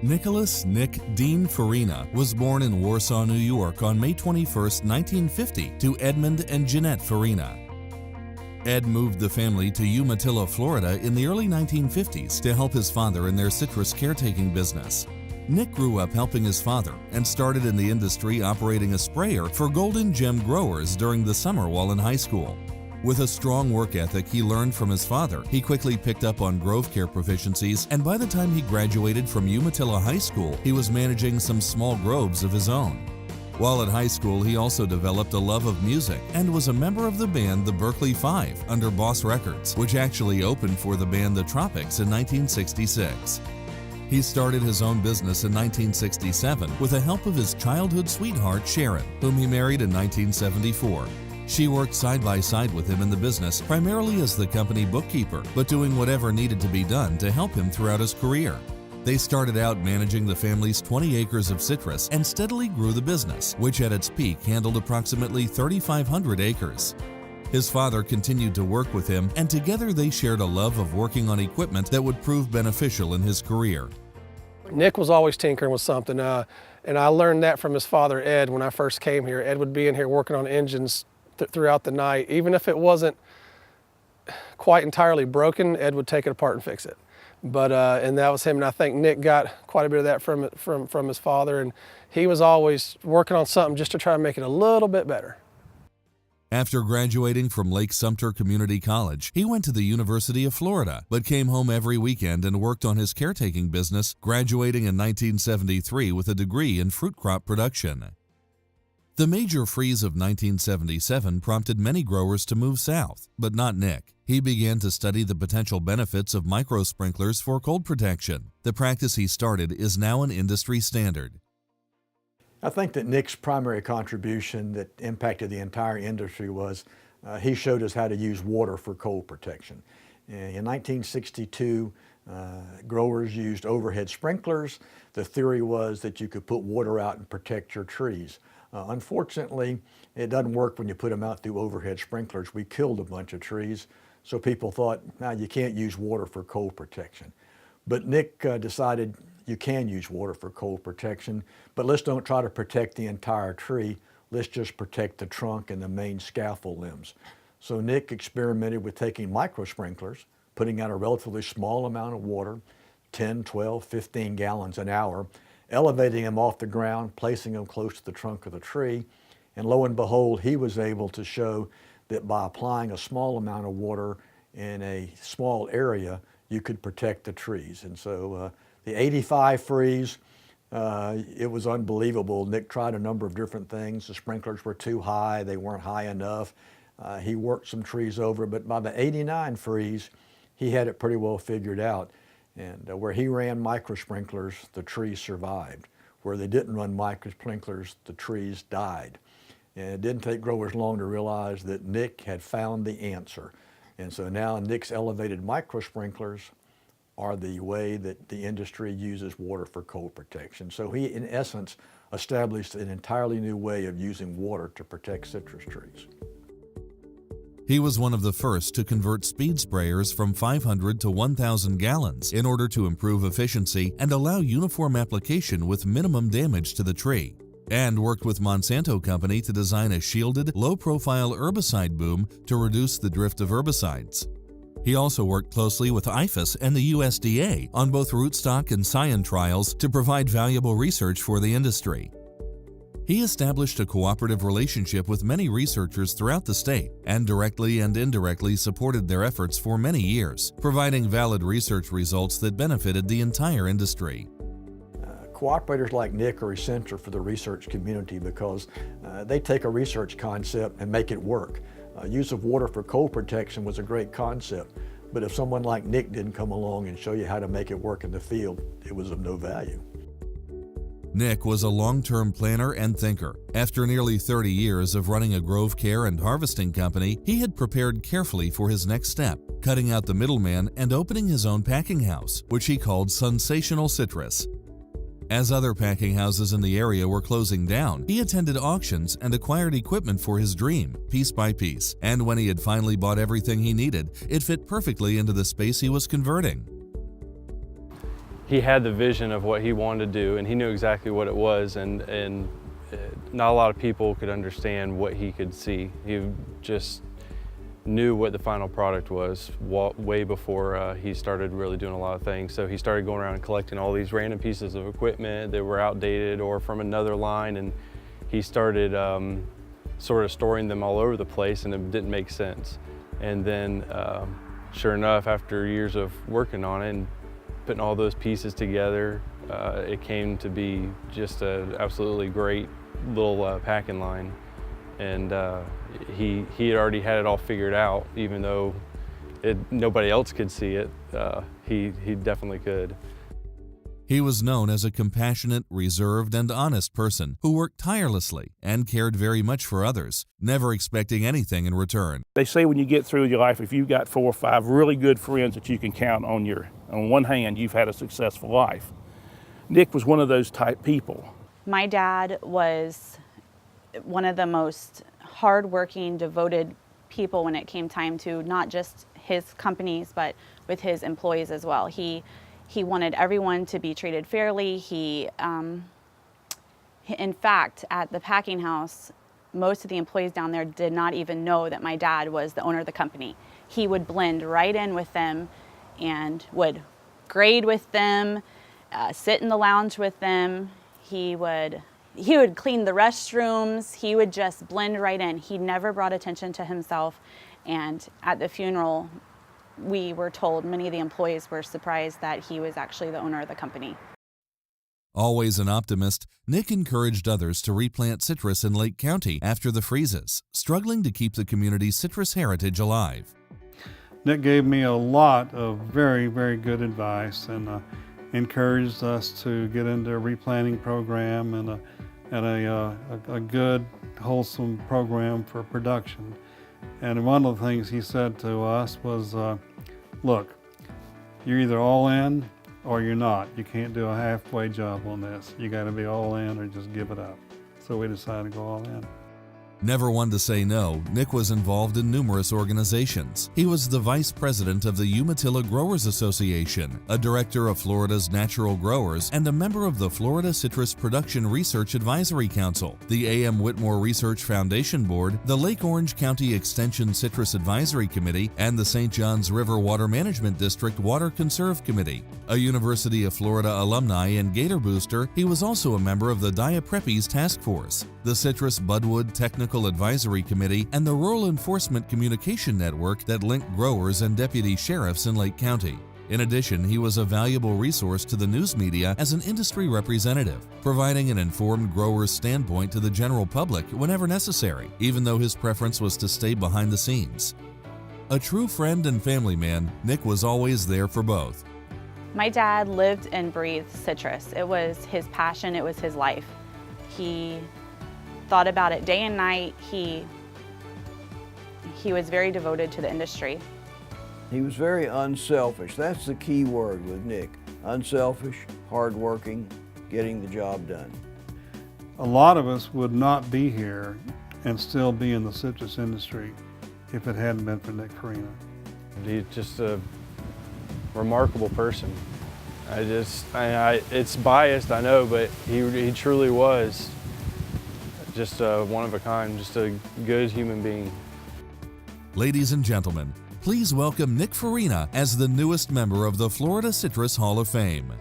Nicholas Nick Dean Faryna was born in Warsaw, New York on May 21, 1950 to Edmund and Jeanette Faryna. Ed moved the family to Umatilla, Florida in the early 1950s to help his father in their citrus caretaking business. Nick grew up helping his father and started in the industry operating a sprayer for Golden Gem growers during the summer while in high school. With a strong work ethic he learned from his father, he quickly picked up on grove care proficiencies, and by the time he graduated from Umatilla High School, he was managing some small groves of his own. While at high school, he also developed a love of music and was a member of the band the Berkeley Five under Boss Records, which actually opened for the band The Tropics in 1966. He started his own business in 1967 with the help of his childhood sweetheart Sharon, whom he married in 1974. She worked side by side with him in the business, primarily as the company bookkeeper, but doing whatever needed to be done to help him throughout his career. They started out managing the family's 20 acres of citrus and steadily grew the business, which at its peak handled approximately 3,500 acres. His father continued to work with him, and together they shared a love of working on equipment that would prove beneficial in his career. Nick was always tinkering with something, and I learned that from his father, Ed, when I first came here. Ed would be in here working on engines throughout the night. Even if it wasn't quite entirely broken, Ed would take it apart and fix it. But and that was him, and I think Nick got quite a bit of that from his father, and he was always working on something just to try to make it a little bit better. After graduating from Lake Sumter Community College, he went to the University of Florida, but came home every weekend and worked on his caretaking business, graduating in 1973 with a degree in fruit crop production. The major freeze of 1977 prompted many growers to move south, but not Nick. He began to study the potential benefits of micro-sprinklers for cold protection. The practice he started is now an industry standard. I think that Nick's primary contribution that impacted the entire industry was he showed us how to use water for cold protection. In 1962, growers used overhead sprinklers. The theory was that you could put water out and protect your trees. Unfortunately, it doesn't work when you put them out through overhead sprinklers. We killed a bunch of trees, so people thought, now you can't use water for cold protection. But Nick decided you can use water for cold protection, but let's don't try to protect the entire tree. Let's just protect the trunk and the main scaffold limbs. So Nick experimented with taking micro sprinklers, putting out a relatively small amount of water, 10, 12, 15 gallons an hour, elevating them off the ground, placing them close to the trunk of the tree, and lo and behold, he was able to show that by applying a small amount of water in a small area, you could protect the trees. And so the 85 freeze, it was unbelievable. Nick tried a number of different things. The sprinklers were too high, they weren't high enough. He worked some trees over, but by the 89 freeze, he had it pretty well figured out. And where he ran micro sprinklers, the trees survived. Where they didn't run micro sprinklers, the trees died. And it didn't take growers long to realize that Nick had found the answer. And so now Nick's elevated micro sprinklers are the way that the industry uses water for cold protection. So he, in essence, established an entirely new way of using water to protect citrus trees. He was one of the first to convert speed sprayers from 500 to 1,000 gallons in order to improve efficiency and allow uniform application with minimum damage to the tree, and worked with Monsanto Company to design a shielded, low-profile herbicide boom to reduce the drift of herbicides. He also worked closely with IFAS and the USDA on both rootstock and scion trials to provide valuable research for the industry. He established a cooperative relationship with many researchers throughout the state and directly and indirectly supported their efforts for many years, providing valid research results that benefited the entire industry. Cooperators like Nick are essential for the research community because they take a research concept and make it work. Use of water for cold protection was a great concept, but if someone like Nick didn't come along and show you how to make it work in the field, it was of no value. Nick was a long-term planner and thinker. After nearly 30 years of running a grove care and harvesting company, he had prepared carefully for his next step, cutting out the middleman and opening his own packing house, which he called Sensational Citrus. As other packing houses in the area were closing down, he attended auctions and acquired equipment for his dream, piece by piece, and when he had finally bought everything he needed, it fit perfectly into the space he was converting. he had the vision of what he wanted to do, and he knew exactly what it was, and not a lot of people could understand what he could see. He just knew what the final product was way before he started really doing a lot of things. So he started going around and collecting all these random pieces of equipment that were outdated or from another line, and he started sort of storing them all over the place, and it didn't make sense. And then sure enough, after years of working on it and putting all those pieces together, it came to be just an absolutely great little packing line. And he had already had it all figured out, even though nobody else could see it. He definitely could. He was known as a compassionate, reserved, and honest person who worked tirelessly and cared very much for others, never expecting anything in return. They say when you get through your life, if you've got 4 or 5 really good friends that you can count on one hand, you've had a successful life. Nick was one of those type people. My dad was one of the most hardworking, devoted people when it came time to not just his companies, but with his employees as well. He wanted everyone to be treated fairly. In fact, at the packing house, most of the employees down there did not even know that my dad was the owner of the company. He would blend right in with them and would grade with them, sit in the lounge with them. He would clean the restrooms. He would just blend right in. He never brought attention to himself. And at the funeral, we were told, many of the employees were surprised that he was actually the owner of the company. Always an optimist, Nick encouraged others to replant citrus in Lake County after the freezes, struggling to keep the community's citrus heritage alive. Nick gave me a lot of very, very good advice and encouraged us to get into a replanting program and a good, wholesome program for production. And one of the things he said to us was, look, you're either all in or you're not. You can't do a halfway job on this. You got to be all in or just give it up. So we decided to go all in. Never one to say no, Nick was involved in numerous organizations. He was the vice president of the Umatilla Growers Association, a director of Florida's Natural Growers, and a member of the Florida Citrus Production Research Advisory Council, the A.M. Whitmore Research Foundation Board, the Lake Orange County Extension Citrus Advisory Committee, and the St. Johns River Water Management District Water Conserve Committee. A University of Florida alumni and Gator booster, he was also a member of the Diaprepes Task Force, the Citrus Budwood Technical Advisory Committee, and the Rural Enforcement Communication Network that linked growers and deputy sheriffs in Lake County. In addition, he was a valuable resource to the news media as an industry representative, providing an informed grower's standpoint to the general public whenever necessary, even though his preference was to stay behind the scenes. A true friend and family man, Nick was always there for both. My dad lived and breathed citrus. It was his passion, it was his life. He thought about it day and night. He was very devoted to the industry. He was very unselfish. That's the key word with Nick. Unselfish, hardworking, getting the job done. A lot of us would not be here and still be in the citrus industry if it hadn't been for Nick Faryna. He's just a remarkable person. It's biased, I know, but he truly was just one of a kind, just a good human being. Ladies and gentlemen, please welcome Nick Faryna as the newest member of the Florida Citrus Hall of Fame.